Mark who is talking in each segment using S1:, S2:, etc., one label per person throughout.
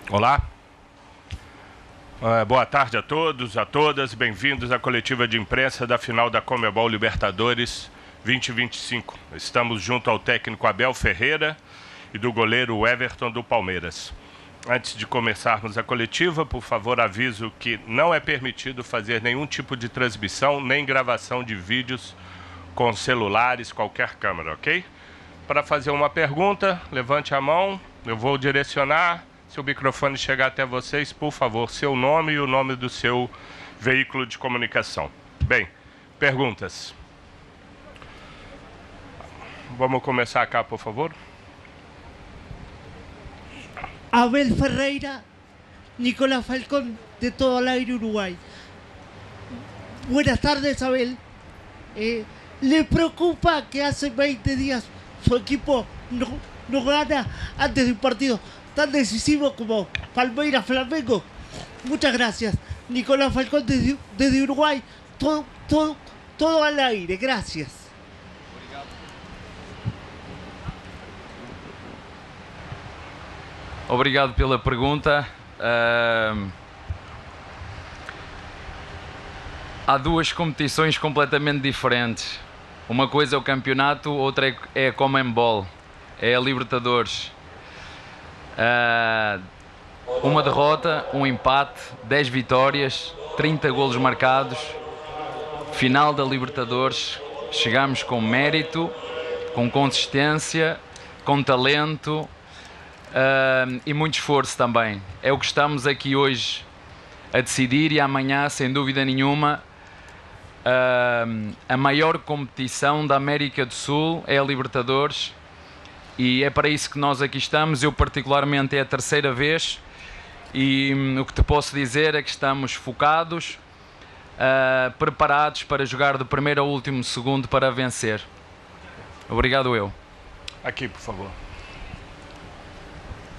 S1: Olá, boa tarde a todos, a todas, bem-vindos à coletiva de imprensa da final da Conmebol Libertadores 2025. Estamos junto ao técnico Abel Ferreira e do goleiro Everton do Palmeiras. Antes de começarmos a coletiva, por favor, aviso que não é permitido fazer nenhum tipo de transmissão nem gravação de vídeos com celulares, qualquer câmera, ok? Para fazer uma pergunta, levante a mão, eu vou direcionar. Se o microfone chegar até vocês, por favor, seu nome e o nome do seu veículo de comunicação. Bem, perguntas. Vamos começar cá, por favor.
S2: Abel Ferreira, Nicolás Falcón, de Todo al Aire Uruguay. Buenas tardes, Abel. ¿Le preocupa que hace 20 días su equipo no gana antes de un partido tan decisivo como Palmeiras Flamengo? Muchas gracias. Nicolás Falcón desde Uruguay. Todo al aire. Gracias.
S3: Obrigado pela pergunta. Há duas competições completamente diferentes. Uma coisa é o campeonato, outra é a Conmebol, é a Libertadores. Uma derrota, um empate, 10 vitórias, 30 golos marcados. Final da Libertadores, chegamos com mérito, com consistência, com talento e muito esforço também. É o que estamos aqui hoje a decidir e amanhã, sem dúvida nenhuma, a maior competição da América do Sul é a Libertadores. E é para isso que nós aqui estamos. Eu particularmente é a terceira vez e o que te posso dizer é que estamos focados, preparados para jogar do primeiro ao último segundo para vencer. Obrigado eu.
S1: Aqui, por favor.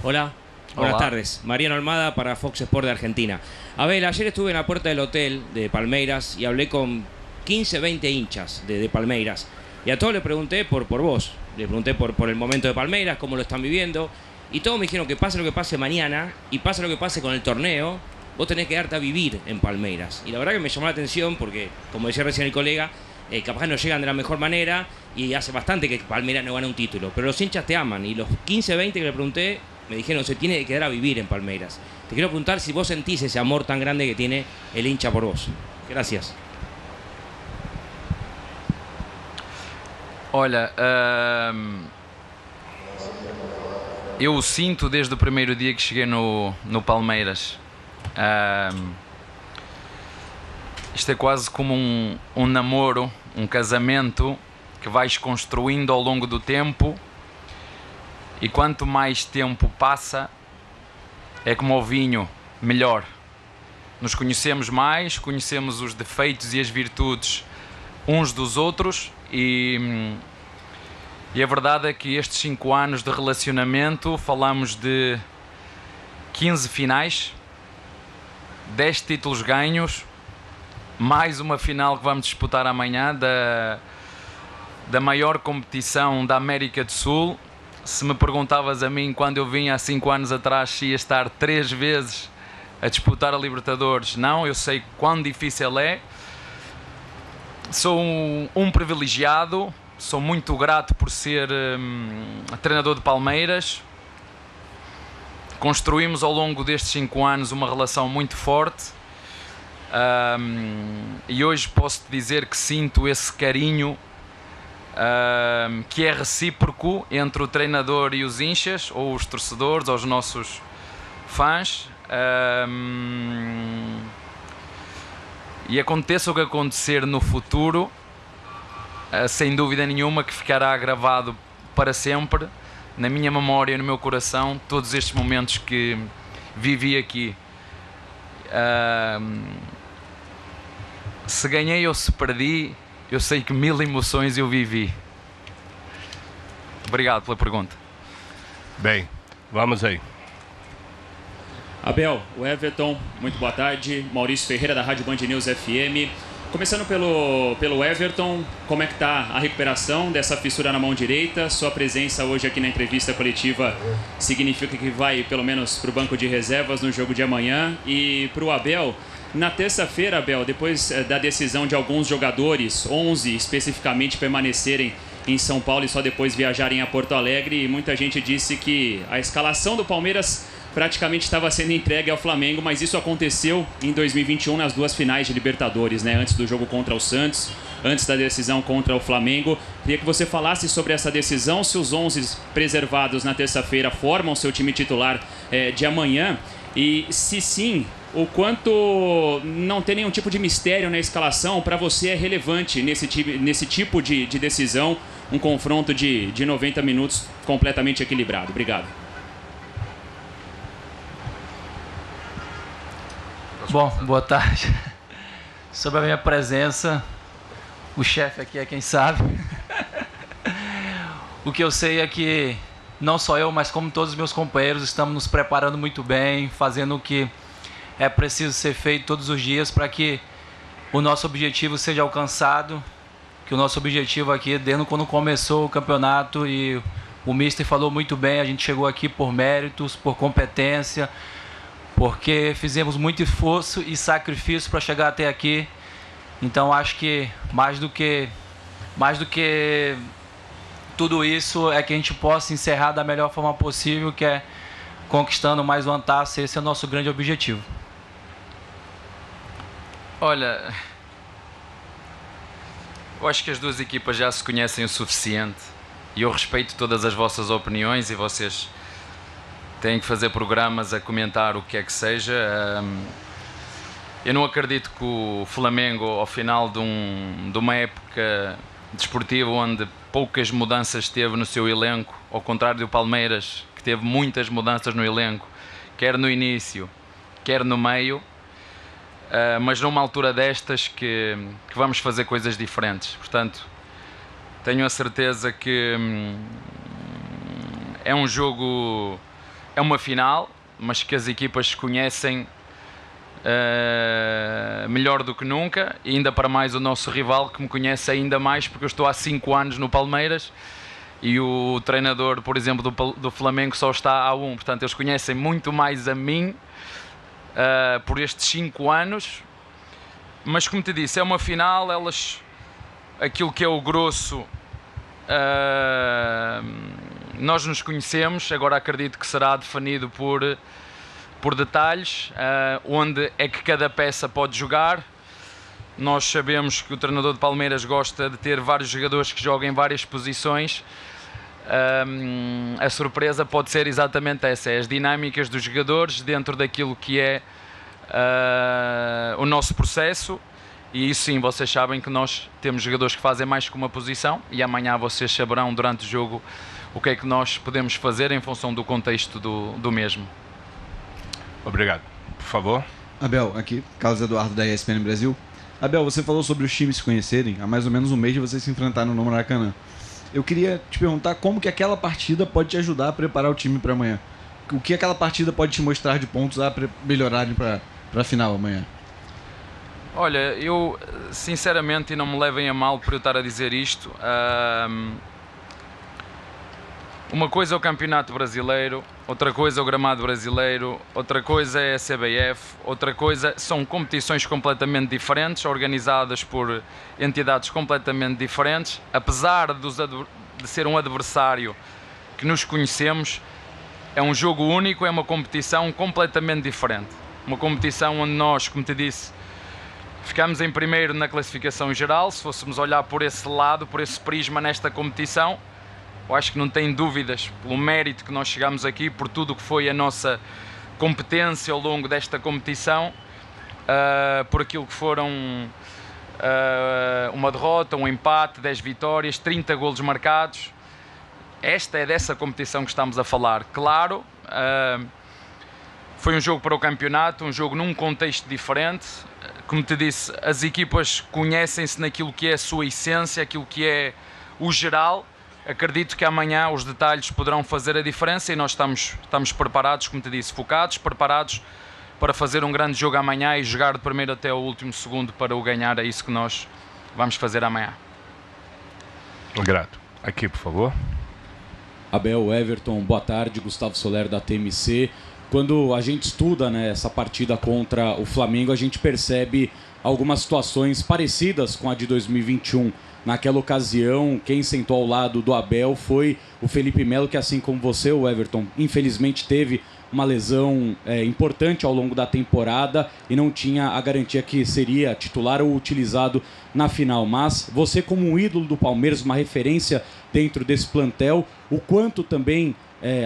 S4: Hola, buenas tardes. Mariano Almada para Fox Sport de Argentina. Abel, ayer estuve en la puerta del hotel de Palmeiras y hablé con 15, 20 hinchas de Palmeiras. Y a todos les pregunté por vos. Le pregunté por el momento de Palmeiras, cómo lo están viviendo. Y todos me dijeron que pase lo que pase mañana y pase lo que pase con el torneo, vos tenés que darte a vivir en Palmeiras. Y la verdad que me llamó la atención porque, como decía recién el colega, capaz no llegan de la mejor manera y hace bastante que Palmeiras no gana un título. Pero los hinchas te aman y los 15, 20 que le pregunté me dijeron se tiene que quedar a vivir en Palmeiras. Te quiero preguntar si vos sentís ese amor tan grande que tiene el hincha por vos. Gracias.
S3: Olha, eu o sinto desde o primeiro dia que cheguei no Palmeiras. Isto é quase como um namoro, um casamento que vais construindo ao longo do tempo e quanto mais tempo passa, é como o vinho, melhor. Nos conhecemos mais, conhecemos os defeitos e as virtudes uns dos outros e a verdade é que estes 5 anos de relacionamento falamos de 15 finais, 10 títulos ganhos, mais uma final que vamos disputar amanhã da maior competição da América do Sul. Se me perguntavas a mim quando eu vim há 5 anos atrás se ia estar 3 vezes a disputar a Libertadores, não, eu sei quão difícil é. Sou um privilegiado, sou muito grato por ser treinador de Palmeiras. Construímos ao longo destes 5 anos uma relação muito forte e hoje posso te dizer que sinto esse carinho que é recíproco entre o treinador e os hinchas, ou os torcedores, ou os nossos fãs. E aconteça o que acontecer no futuro, sem dúvida nenhuma que ficará gravado para sempre na minha memória e no meu coração todos estes momentos que vivi aqui. Se ganhei ou se perdi, eu sei que 1000 emoções eu vivi. Obrigado pela pergunta.
S1: Bem, vamos aí.
S5: Abel, o Everton, muito boa tarde. Maurício Ferreira da Rádio Band News FM. Começando pelo Everton, como é que está a recuperação dessa fissura na mão direita? Sua presença hoje aqui na entrevista coletiva significa que vai pelo menos para o banco de reservas no jogo de amanhã. E para o Abel, na terça-feira, Abel, depois da decisão de alguns jogadores, 11 especificamente, permanecerem em São Paulo e só depois viajarem a Porto Alegre, muita gente disse que a escalação do Palmeiras praticamente estava sendo entregue ao Flamengo, mas isso aconteceu em 2021 nas duas finais de Libertadores, né? Antes do jogo contra o Santos, antes da decisão contra o Flamengo. Queria que você falasse sobre essa decisão, se os 11 preservados na terça-feira formam seu time titular de amanhã, e se sim, o quanto não ter nenhum tipo de mistério na escalação para você é relevante nesse tipo de decisão, um confronto de 90 minutos completamente equilibrado. Obrigado.
S6: Bom, boa tarde. Sobre a minha presença, o chefe aqui é quem sabe. O que eu sei é que não só eu, mas como todos os meus companheiros, estamos nos preparando muito bem, fazendo o que é preciso ser feito todos os dias para que o nosso objetivo seja alcançado, que o nosso objetivo aqui, desde quando começou o campeonato, e o Mister falou muito bem, a gente chegou aqui por méritos, por competência, porque fizemos muito esforço e sacrifício para chegar até aqui. Então acho que mais do que tudo isso é que a gente possa encerrar da melhor forma possível, que é conquistando mais uma taça. Esse é o nosso grande objetivo.
S3: Olha, eu acho que as duas equipas já se conhecem o suficiente e eu respeito todas as vossas opiniões e vocês têm que fazer programas a comentar o que é que seja. Eu não acredito que o Flamengo, ao final de uma época desportiva onde poucas mudanças teve no seu elenco, ao contrário do Palmeiras, que teve muitas mudanças no elenco, quer no início, quer no meio, mas numa altura destas que vamos fazer coisas diferentes. Portanto, tenho a certeza que é um jogo, é uma final, mas que as equipas se conhecem melhor do que nunca, e ainda para mais o nosso rival, que me conhece ainda mais, porque eu estou há 5 anos no Palmeiras e o treinador, por exemplo, do Flamengo só está há 1. Portanto, eles conhecem muito mais a mim por estes 5 anos, mas como te disse, é uma final, aquilo que é o grosso, nós nos conhecemos. Agora acredito que será definido por detalhes, onde é que cada peça pode jogar. Nós sabemos que o treinador de Palmeiras gosta de ter vários jogadores que jogam em várias posições. A surpresa pode ser exatamente essa, as dinâmicas dos jogadores dentro daquilo que é o nosso processo, e isso sim, vocês sabem que nós temos jogadores que fazem mais que uma posição, e amanhã vocês saberão durante o jogo o que é que nós podemos fazer em função do contexto do mesmo.
S1: Obrigado. Por favor.
S7: Abel, aqui, Carlos Eduardo da ESPN Brasil. Abel, você falou sobre os times se conhecerem. Há mais ou menos um mês de vocês se enfrentaram no Maracanã. Eu queria te perguntar como que aquela partida pode te ajudar a preparar o time para amanhã. O que aquela partida pode te mostrar de pontos a melhorarem para a final amanhã?
S3: Olha, eu sinceramente, e não me levem a mal por eu estar a dizer isto, uma coisa é o Campeonato Brasileiro, outra coisa é o Gramado Brasileiro, outra coisa é a CBF, outra coisa são competições completamente diferentes, organizadas por entidades completamente diferentes. Apesar de ser um adversário que nos conhecemos, é um jogo único, é uma competição completamente diferente. Uma competição onde nós, como te disse, ficamos em primeiro na classificação geral. Se fôssemos olhar por esse lado, por esse prisma nesta competição, eu acho que não tem dúvidas, pelo mérito que nós chegamos aqui, por tudo o que foi a nossa competência ao longo desta competição, por aquilo que foram uma derrota, um empate, 10 vitórias, 30 golos marcados. Esta é dessa competição que estamos a falar. Claro, foi um jogo para o campeonato, um jogo num contexto diferente. Como te disse, as equipas conhecem-se naquilo que é a sua essência, aquilo que é o geral. Acredito que amanhã os detalhes poderão fazer a diferença e nós estamos preparados, como te disse, focados, preparados para fazer um grande jogo amanhã e jogar do primeiro até o último segundo para o ganhar. É isso que nós vamos fazer amanhã.
S1: Grato. Aqui, por favor.
S8: Abel, Everton, boa tarde. Gustavo Soler da TMC. Quando a gente estuda, né, essa partida contra o Flamengo, a gente percebe algumas situações parecidas com a de 2021. Naquela ocasião, quem sentou ao lado do Abel foi o Felipe Melo, que assim como você, o Everton, infelizmente teve uma lesão importante ao longo da temporada e não tinha a garantia que seria titular ou utilizado na final. Mas você, como um ídolo do Palmeiras, uma referência dentro desse plantel, o quanto também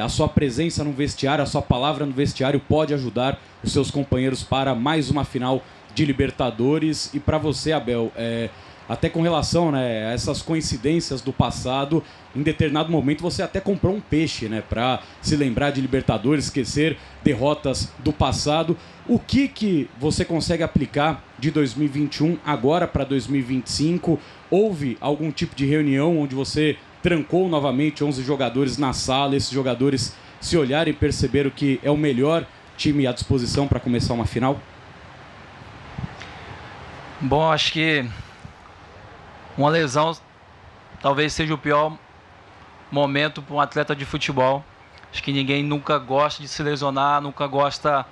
S8: a sua presença no vestiário, a sua palavra no vestiário pode ajudar os seus companheiros para mais uma final de Libertadores. E para você, Abel, até com relação, né, a essas coincidências do passado, em determinado momento você até comprou um peixe, né, para se lembrar de Libertadores, esquecer derrotas do passado. O que você consegue aplicar de 2021 agora para 2025? Houve algum tipo de reunião onde você trancou novamente 11 jogadores na sala, esses jogadores se olharem e perceberam que é o melhor time à disposição para começar uma final?
S6: Bom, acho que uma lesão talvez seja o pior momento para um atleta de futebol. Acho que ninguém nunca gosta de se lesionar, nunca gosta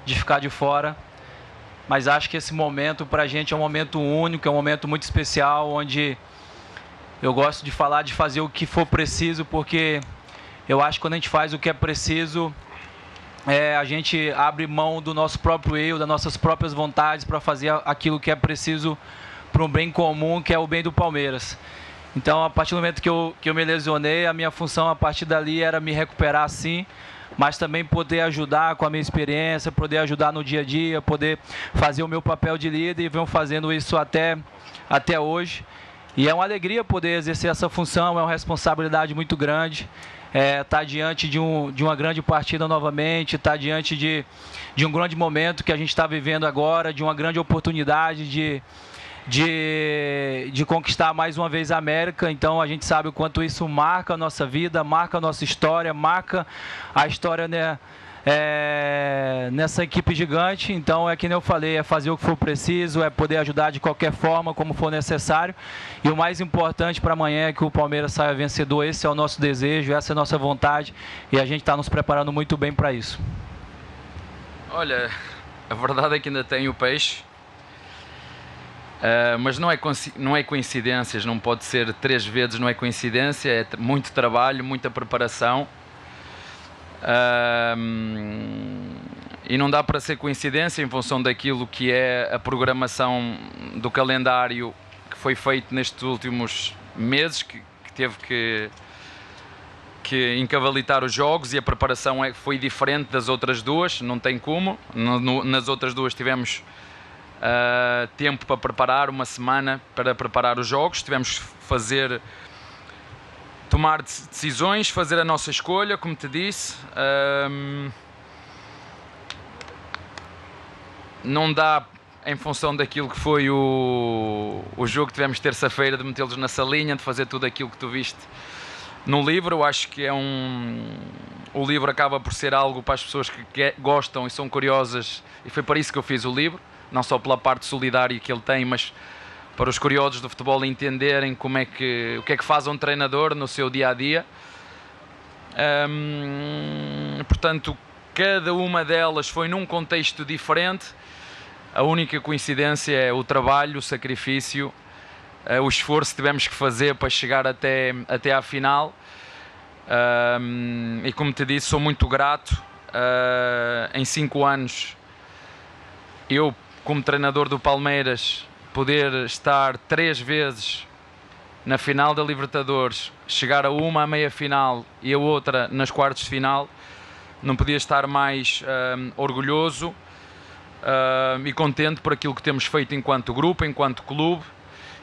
S6: de ficar de fora. Mas acho que esse momento para a gente é um momento único, é um momento muito especial, onde eu gosto de falar de fazer o que for preciso, porque eu acho que quando a gente faz o que é preciso, a gente abre mão do nosso próprio eu, das nossas próprias vontades para fazer aquilo que é preciso para um bem comum, que é o bem do Palmeiras. Então, a partir do momento que eu me lesionei, a minha função a partir dali era me recuperar, sim, mas também poder ajudar com a minha experiência, poder ajudar no dia a dia, poder fazer o meu papel de líder, e venho fazendo isso até hoje. E é uma alegria poder exercer essa função, é uma responsabilidade muito grande. Tá diante de uma grande partida novamente, está diante de um grande momento que a gente está vivendo agora, de uma grande oportunidade de conquistar mais uma vez a América. Então a gente sabe o quanto isso marca a nossa vida, marca a nossa história, marca a história, né, nessa equipe gigante. Então é que nem eu falei, é fazer o que for preciso, é poder ajudar de qualquer forma, como for necessário. E o mais importante para amanhã é que o Palmeiras saia vencedor. Esse é o nosso desejo, essa é a nossa vontade, e a gente está nos preparando muito bem para isso.
S3: Olha, a verdade é que ainda tenho o peixe, mas não é coincidências, não pode ser 3 vezes, não é coincidência, é muito trabalho, muita preparação. E não dá para ser coincidência em função daquilo que é a programação do calendário que foi feito nestes últimos meses, que teve que encavalitar os jogos, e a preparação foi diferente das outras duas, não tem como. Nas outras duas tivemos tempo para preparar, uma semana para preparar os jogos, tivemos que tomar decisões, fazer a nossa escolha, como te disse. Não dá, em função daquilo que foi o jogo que tivemos terça-feira, de metê-los na salinha, de fazer tudo aquilo que tu viste no livro. Eu acho que o livro acaba por ser algo para as pessoas que gostam e são curiosas, e foi para isso que eu fiz o livro, não só pela parte solidária que ele tem, mas para os curiosos do futebol entenderem o que é que faz um treinador no seu dia-a-dia. Portanto, cada uma delas foi num contexto diferente. A única coincidência é o trabalho, o sacrifício, o esforço que tivemos que fazer para chegar até à final. E como te disse, sou muito grato. Em 5 anos, eu, como treinador do Palmeiras, poder estar 3 vezes na final da Libertadores, chegar a uma à meia-final e a outra nas quartos de final, não podia estar mais orgulhoso e contente por aquilo que temos feito enquanto grupo, enquanto clube,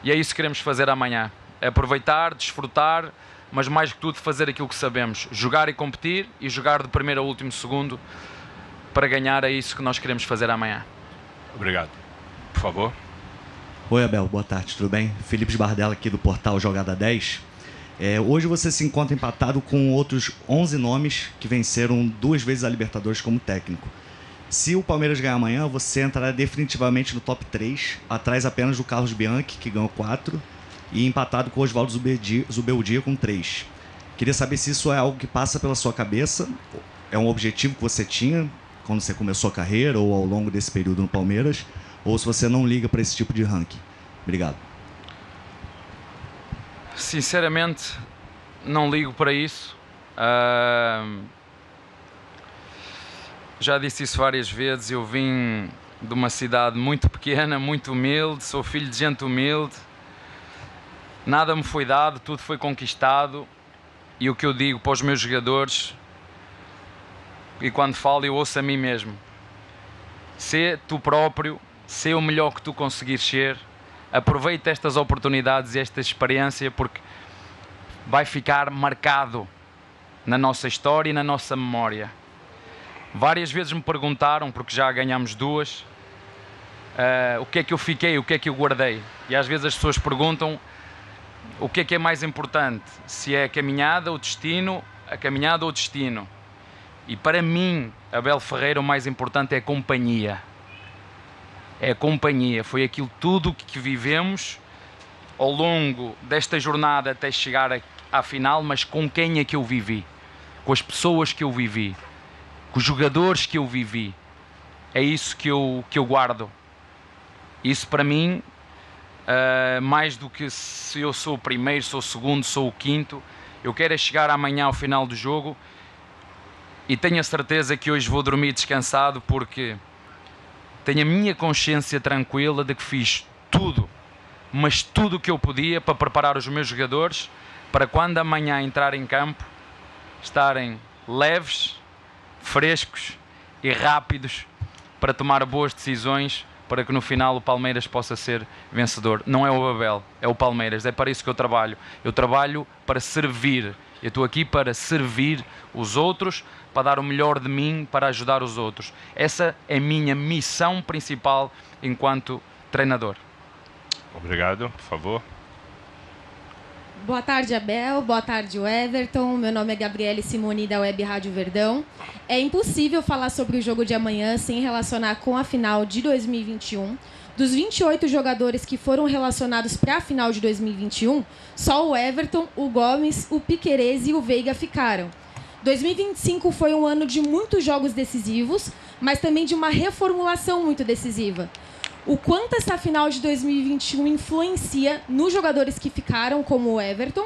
S3: e é isso que queremos fazer amanhã. É aproveitar, desfrutar, mas mais que tudo fazer aquilo que sabemos, jogar e competir, e jogar de primeiro ao último segundo para ganhar. É isso que nós queremos fazer amanhã.
S1: Obrigado. Por favor.
S9: Oi, Abel, boa tarde, tudo bem? Felipe Bardella aqui do portal Jogada 10. Hoje você se encontra empatado com outros 11 nomes que venceram 2 vezes a Libertadores como técnico. Se o Palmeiras ganhar amanhã, você entrará definitivamente no top 3, atrás apenas do Carlos Bianchi, que ganhou 4, e empatado com o Oswaldo Zubeldia com 3. Queria saber se isso é algo que passa pela sua cabeça, é um objetivo que você tinha quando você começou a carreira ou ao longo desse período no Palmeiras, ou se você não liga para esse tipo de ranking. Obrigado.
S3: Sinceramente, não ligo para isso. Já disse isso várias vezes. Eu vim de uma cidade muito pequena, muito humilde, sou filho de gente humilde. Nada me foi dado, tudo foi conquistado. E o que eu digo para os meus jogadores, e quando falo eu ouço a mim mesmo: sê tu próprio, sê o melhor que tu conseguires ser. Aproveita estas oportunidades e esta experiência, porque vai ficar marcado na nossa história e na nossa memória. Várias vezes me perguntaram, porque já ganhamos 2, o que é que eu fiquei, o que é que eu guardei. E às vezes as pessoas perguntam o que é mais importante, se é a caminhada ou o destino, a caminhada ou o destino. E para mim, Abel Ferreira, o mais importante é a companhia. É a companhia, foi aquilo tudo que vivemos ao longo desta jornada até chegar à final, mas com quem é que eu vivi, com as pessoas que eu vivi, com os jogadores que eu vivi. É isso que eu guardo. Isso para mim, mais do que se eu sou o primeiro, sou o segundo, sou o quinto, eu quero é chegar amanhã ao final do jogo e tenho a certeza que hoje vou dormir descansado, porque tenho a minha consciência tranquila de que fiz tudo, mas tudo o que eu podia para preparar os meus jogadores para quando amanhã entrar em campo estarem leves, frescos e rápidos para tomar boas decisões, para que no final o Palmeiras possa ser vencedor. Não é o Abel, é o Palmeiras. É para isso que eu trabalho. Eu trabalho para servir. Eu estou aqui para servir os outros, para dar o melhor de mim, para ajudar os outros. Essa é a minha missão principal enquanto treinador.
S1: Obrigado, por favor.
S10: Boa tarde, Abel. Boa tarde, Everton. Meu nome é Gabriele Simoni, da Web Rádio Verdão. É impossível falar sobre o jogo de amanhã sem relacionar com a final de 2021. Dos 28 jogadores que foram relacionados para a final de 2021, só o Everton, o Gomes, o Piquerez e o Veiga ficaram. 2025 foi um ano de muitos jogos decisivos, mas também de uma reformulação muito decisiva. O quanto essa final de 2021 influencia nos jogadores que ficaram, como o Everton,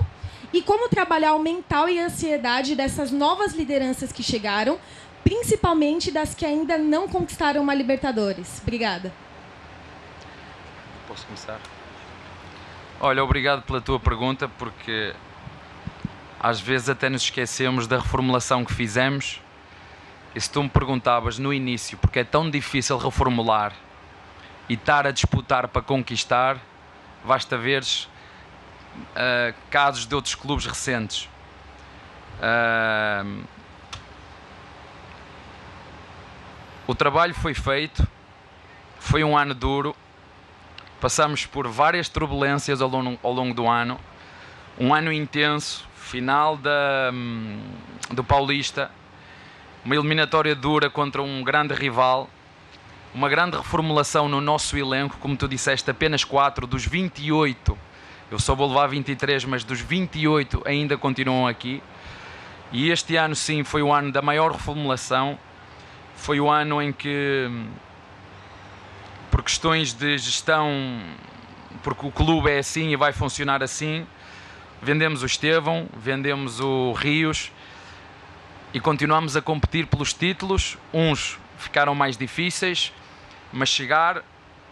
S10: e como trabalhar o mental e a ansiedade dessas novas lideranças que chegaram, principalmente das que ainda não conquistaram uma Libertadores. Obrigada.
S3: Posso começar? Olha, obrigado pela tua pergunta, porque às vezes até nos esquecemos da reformulação que fizemos. E se tu me perguntavas no início porque é tão difícil reformular e estar a disputar para conquistar, basta veres casos de outros clubes recentes. O trabalho foi feito, foi um ano duro, passamos por várias turbulências ao longo do ano, um ano intenso, final do Paulista, uma eliminatória dura contra um grande rival, uma grande reformulação no nosso elenco, como tu disseste, apenas 4 dos 28, eu só vou levar 23, mas dos 28 ainda continuam aqui. E este ano sim foi o ano da maior reformulação, foi o ano em que, por questões de gestão, porque o clube é assim e vai funcionar assim, vendemos o Estevão, vendemos o Rios e continuamos a competir pelos títulos. Uns ficaram mais difíceis, mas chegar,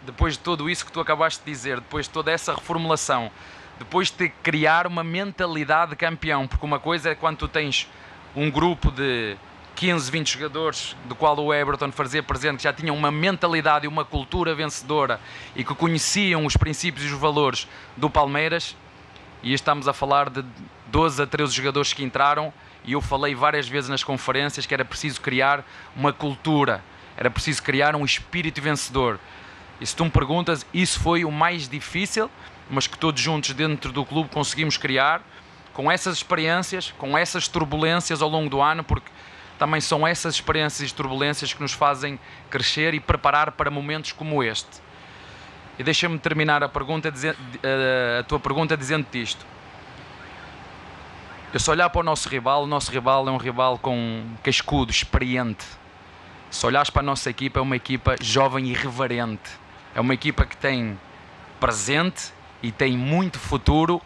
S3: depois de tudo isso que tu acabaste de dizer, depois de toda essa reformulação, depois de criar uma mentalidade de campeão, porque uma coisa é quando tu tens um grupo de 15, 20 jogadores, do qual o Everton fazia presente, que já tinham uma mentalidade e uma cultura vencedora e que conheciam os princípios e os valores do Palmeiras, e estamos a falar de 12 a 13 jogadores que entraram, e eu falei várias vezes nas conferências que era preciso criar uma cultura, era preciso criar um espírito vencedor. E se tu me perguntas, isso foi o mais difícil, mas que todos juntos dentro do clube conseguimos criar, com essas experiências, com essas turbulências ao longo do ano, porque também são essas experiências e turbulências que nos fazem crescer e preparar para momentos como este. E deixa-me terminar a tua pergunta dizendo-te isto. Eu se olhar para o nosso rival é um rival com cascudo, experiente. Se olhares para a nossa equipa, é uma equipa jovem e irreverente. É uma equipa que tem presente e tem muito futuro,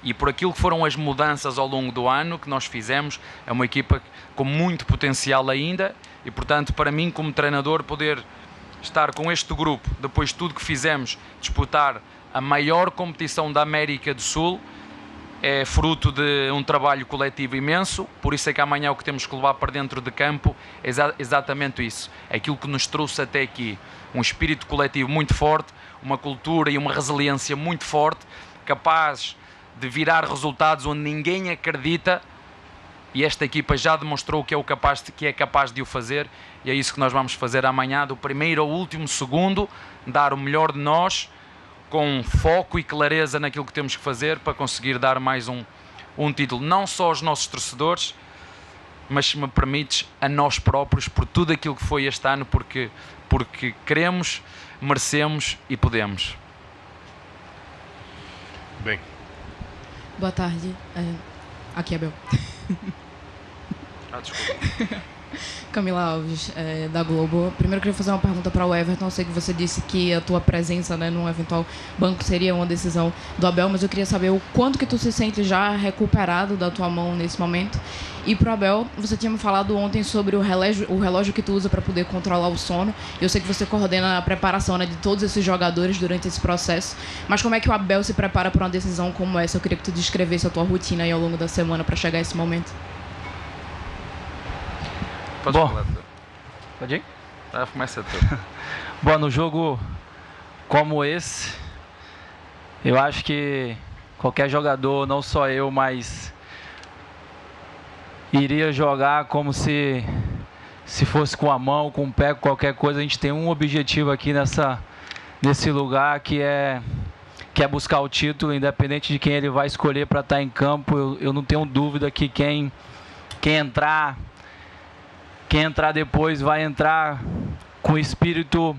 S3: e por aquilo que foram as mudanças ao longo do ano que nós fizemos, é uma equipa com muito potencial ainda, e portanto para mim como treinador poder estar com este grupo, depois de tudo que fizemos, disputar a maior competição da América do Sul, é fruto de um trabalho coletivo imenso. Por isso é que amanhã o que temos que levar para dentro de campo é exatamente isso, é aquilo que nos trouxe até aqui, um espírito coletivo muito forte, uma cultura e uma resiliência muito forte, capaz de virar resultados onde ninguém acredita, e esta equipa já demonstrou que é capaz de o fazer, e é isso que nós vamos fazer amanhã, do primeiro ao último segundo, dar o melhor de nós, com foco e clareza naquilo que temos que fazer para conseguir dar mais um título, não só aos nossos torcedores, mas, se me permites, a nós próprios, por tudo aquilo que foi este ano, porque queremos, merecemos e podemos.
S1: Bem.
S11: Boa tarde. Aqui é Bel.
S3: Desculpa.
S11: Camila Alves, da Globo. Primeiro eu queria fazer uma pergunta para o Everton. Eu sei que você disse que a tua presença, né, num eventual banco seria uma decisão do Abel, mas eu queria saber o quanto que tu se sente já recuperado da tua mão nesse momento. E pro Abel, você tinha me falado ontem sobre o relógio que tu usa para poder controlar o sono. Eu sei que você coordena a preparação, né, de todos esses jogadores durante esse processo, mas como é que o Abel se prepara para uma decisão como essa? Eu queria que tu descrevesse a tua rotina aí ao longo da semana para chegar a esse momento.
S6: Pode ir?
S3: Começa tu.
S6: Bom, no jogo como esse, eu acho que qualquer jogador, não só eu, mas iria jogar como se fosse com a mão, com o pé, com qualquer coisa. A gente tem um objetivo aqui nesse lugar, que é buscar o título, independente de quem ele vai escolher para estar em campo. Eu não tenho dúvida que quem entrar depois vai entrar com espírito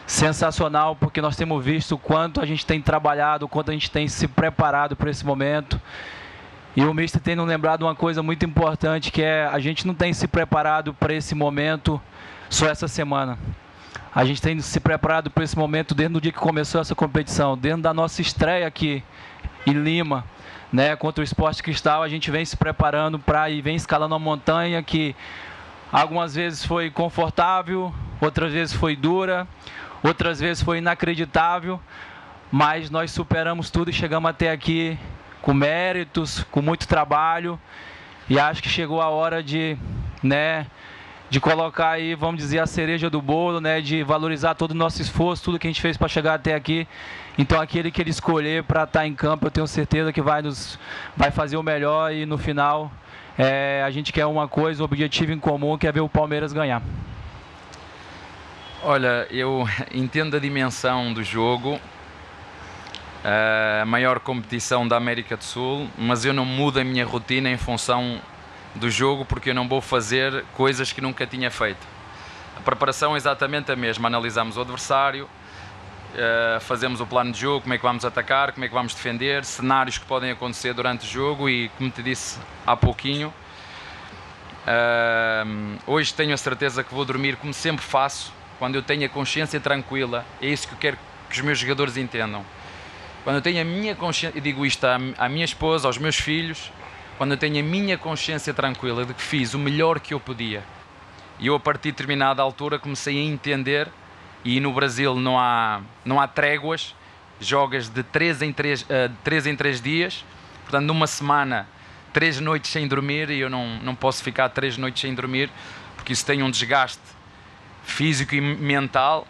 S6: sensacional, porque nós temos visto o quanto a gente tem trabalhado, o quanto a gente tem se preparado para esse momento. E o mister tem nos lembrado uma coisa muito importante, que é: a gente não tem se preparado para esse momento só essa semana. A gente tem se preparado para esse momento desde o dia que começou essa competição, dentro da nossa estreia aqui em Lima, né, contra o Sport Cristal. A gente vem se preparando e vem escalando uma montanha que algumas vezes foi confortável, outras vezes foi dura, outras vezes foi inacreditável, mas nós superamos tudo e chegamos até aqui com méritos, com muito trabalho, e acho que chegou a hora de colocar aí, vamos dizer, a cereja do bolo, né, de valorizar todo o nosso esforço, tudo que a gente fez para chegar até aqui. Então aquele que ele escolher para estar em campo, eu tenho certeza que vai fazer o melhor, e no final a gente quer uma coisa, um objetivo em comum, que é ver o Palmeiras ganhar.
S3: Olha, eu entendo a dimensão do jogo, a maior competição da América do Sul, mas eu não mudo a minha rotina em função do jogo, porque eu não vou fazer coisas que nunca tinha feito. A preparação é exatamente a mesma: analisamos o adversário, fazemos o plano de jogo, como é que vamos atacar, como é que vamos defender, cenários que podem acontecer durante o jogo, e como te disse há pouquinho, hoje tenho a certeza que vou dormir como sempre faço, quando eu tenho a consciência tranquila. É isso que eu quero que os meus jogadores entendam. Quando eu tenho a minha consciência, e digo isto à minha esposa, aos meus filhos, quando eu tenho a minha consciência tranquila de que fiz o melhor que eu podia, e eu a partir de determinada altura comecei a entender, e no Brasil não há tréguas, jogas de 3 em 3 dias, portanto numa semana 3 noites sem dormir, e eu não posso ficar 3 noites sem dormir, porque isso tem um desgaste físico e mental.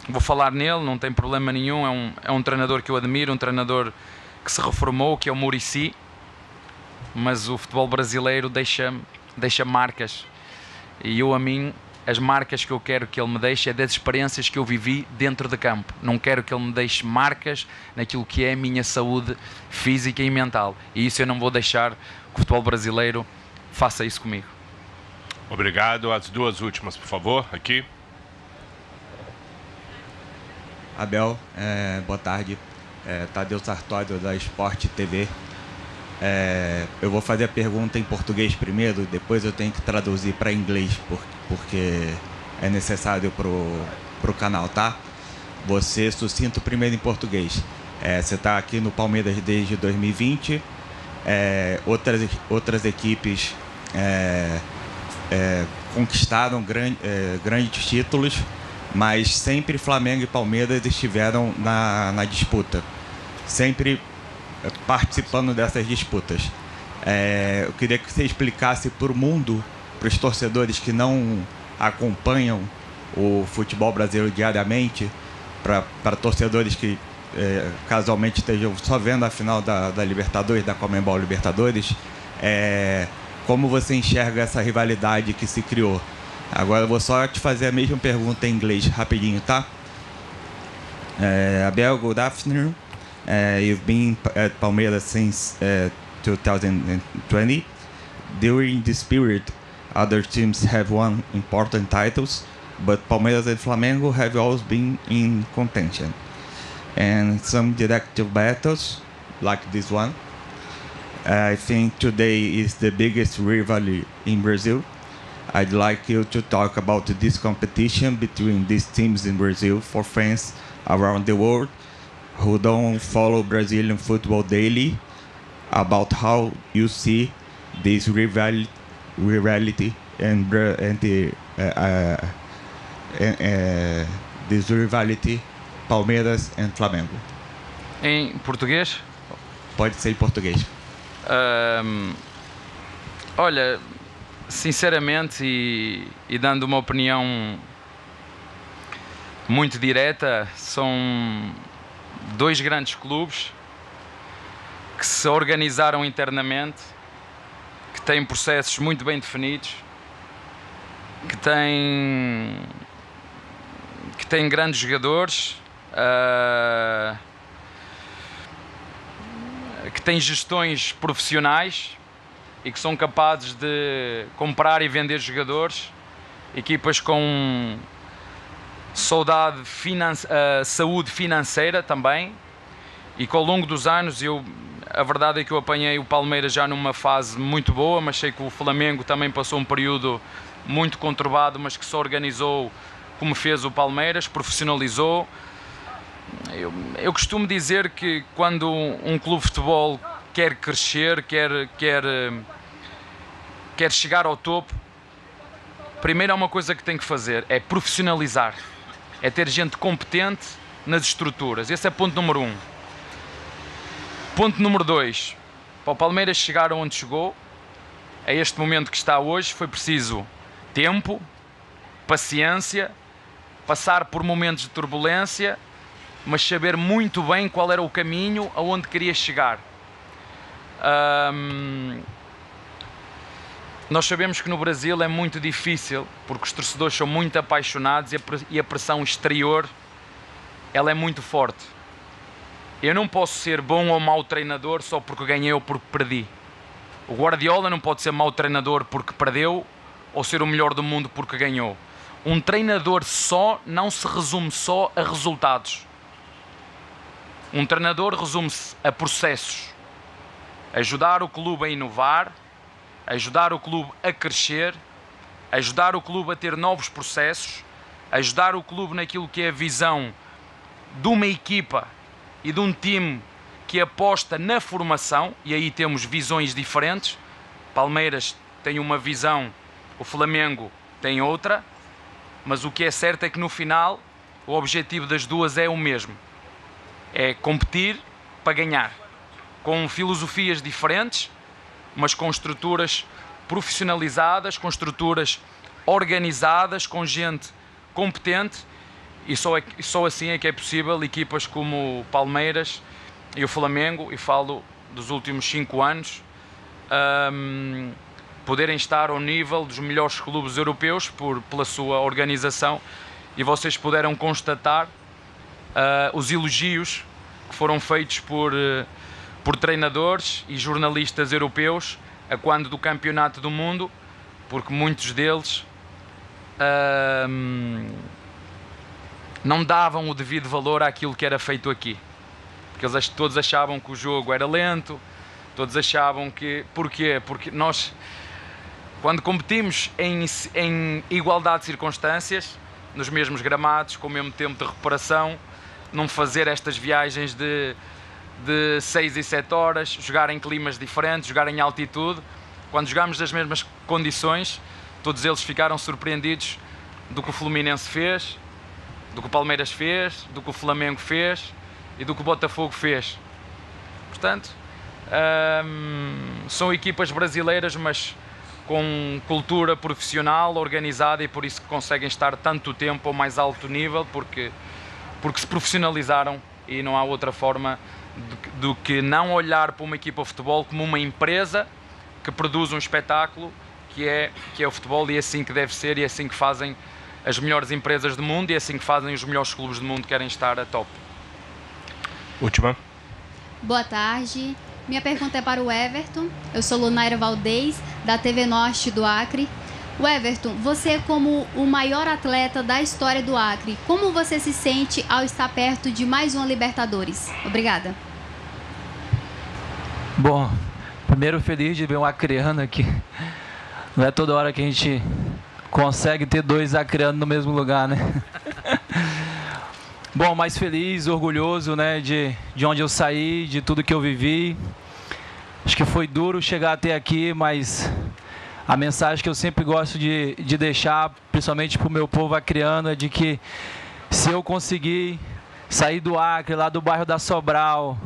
S3: Vou falar nele, não tem problema nenhum, é um treinador que eu admiro, um treinador que se reformou, que é o Muricy, mas o futebol brasileiro deixa marcas, e as marcas que eu quero que ele me deixe é das experiências que eu vivi dentro de campo. Não quero que ele me deixe marcas naquilo que é a minha saúde física e mental, e isso eu não vou deixar o futebol brasileiro faça isso comigo.
S1: Obrigado. As duas últimas, por favor, aqui.
S12: Abel, boa tarde. Tadeu Sartório, da Sport TV. Eu vou fazer a pergunta em português primeiro, depois eu tenho que traduzir para inglês, porque é necessário pro canal, tá? Você sucinto primeiro em português. Você está aqui no Palmeiras desde 2020. Outras equipes conquistaram grandes títulos, mas sempre Flamengo e Palmeiras estiveram na disputa, sempre participando dessas disputas. Eu queria que você explicasse para o mundo, para os torcedores que não acompanham o futebol brasileiro diariamente, para torcedores que casualmente estejam só vendo a final da Libertadores, da Conmebol Libertadores, como você enxerga essa rivalidade que se criou. Agora eu vou só te fazer a mesma pergunta em inglês rapidinho, tá? Abel, good afternoon. You've been at Palmeiras since 2020. During this period, other teams have won important titles, but Palmeiras and Flamengo have always been in contention. And some directive battles, like this one. I think today is the biggest rivalry in Brazil. I'd like you to talk about this competition between these teams in Brazil for fans around the world who don't follow Brazilian football daily, about how you see this rivalry and this rivalry Palmeiras and Flamengo.
S3: Em português?
S12: Pode ser em português.
S3: Olha, sinceramente e dando uma opinião muito direta, são dois grandes clubes que se organizaram internamente, que têm processos muito bem definidos, que têm grandes jogadores, que têm gestões profissionais e que são capazes de comprar e vender jogadores, equipas com saúde financeira também, e que ao longo dos anos, a verdade é que eu apanhei o Palmeiras já numa fase muito boa, mas sei que o Flamengo também passou um período muito conturbado, mas que se organizou como fez o Palmeiras, profissionalizou. Eu costumo dizer que quando um clube de futebol quer crescer, quer chegar ao topo, primeiro há uma coisa que tem que fazer, é profissionalizar, é ter gente competente nas estruturas. Esse é ponto número 1. Ponto número 2, para o Palmeiras chegar onde chegou, a este momento que está hoje, foi preciso tempo, paciência, passar por momentos de turbulência, mas saber muito bem qual era o caminho aonde queria chegar. Nós sabemos que no Brasil é muito difícil, porque os torcedores são muito apaixonados e a pressão exterior ela é muito forte. Eu não posso ser bom ou mau treinador só porque ganhei ou porque perdi. O Guardiola não pode ser mau treinador porque perdeu ou ser o melhor do mundo porque ganhou. Um treinador só não se resume só a resultados. Um treinador resume-se a processos. Ajudar o clube a inovar, ajudar o clube a crescer, ajudar o clube a ter novos processos, ajudar o clube naquilo que é a visão de uma equipa e de um time que aposta na formação, e aí temos visões diferentes. Palmeiras tem uma visão, o Flamengo tem outra, mas o que é certo é que no final o objetivo das duas é o mesmo. É competir para ganhar, com filosofias diferentes, mas com estruturas profissionalizadas, com estruturas organizadas, com gente competente, e só assim é que é possível equipas como o Palmeiras e o Flamengo, e falo dos últimos 5 anos, poderem estar ao nível dos melhores clubes europeus pela sua organização, e vocês puderam constatar os elogios que foram feitos por treinadores e jornalistas europeus a quando do Campeonato do Mundo, porque muitos deles não davam o devido valor àquilo que era feito aqui. Porque eles todos achavam que o jogo era lento, todos achavam que... Porquê? Porque nós, quando competimos em igualdade de circunstâncias, nos mesmos gramados, com o mesmo tempo de recuperação, não fazer estas viagens de 6 e 7 horas, jogar em climas diferentes, jogar em altitude, quando jogámos nas mesmas condições, todos eles ficaram surpreendidos do que o Fluminense fez, do que o Palmeiras fez, do que o Flamengo fez e do que o Botafogo fez. Portanto, são equipas brasileiras, mas com cultura profissional, organizada, e por isso que conseguem estar tanto tempo ao mais alto nível, porque se profissionalizaram, e não há outra forma do que não olhar para uma equipa de futebol como uma empresa que produz um espetáculo que é o futebol, e é assim que deve ser, e é assim que fazem as melhores empresas do mundo, e é assim que fazem os melhores clubes do mundo que querem estar a top.
S1: Última.
S13: Boa tarde. Minha pergunta é para o Everton. Eu sou Lunaira Valdez, da TV Norte do Acre. O Everton, você é como o maior atleta da história do Acre. Como você se sente ao estar perto de mais uma Libertadores? Obrigada.
S6: Bom, primeiro feliz de ver um acreano aqui. Não é toda hora que a gente consegue ter 2 acreanos no mesmo lugar, né? Bom, mais feliz, orgulhoso, né, de onde eu saí, de tudo que eu vivi. Acho que foi duro chegar até aqui, mas a mensagem que eu sempre gosto de deixar, principalmente para o meu povo acreano, é de que se eu conseguir sair do Acre, lá do bairro da Sobral,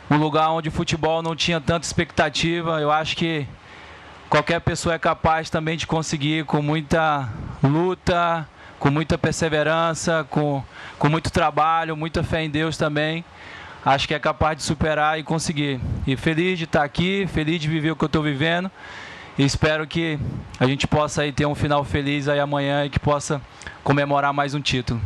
S6: um lugar onde o futebol não tinha tanta expectativa, eu acho que qualquer pessoa é capaz também de conseguir, com muita luta, com muita perseverança, com muito trabalho, muita fé em Deus também. Acho que é capaz de superar e conseguir. E feliz de estar aqui, feliz de viver o que eu estou vivendo. E espero que a gente possa aí ter um final feliz aí amanhã e que possa comemorar mais um título.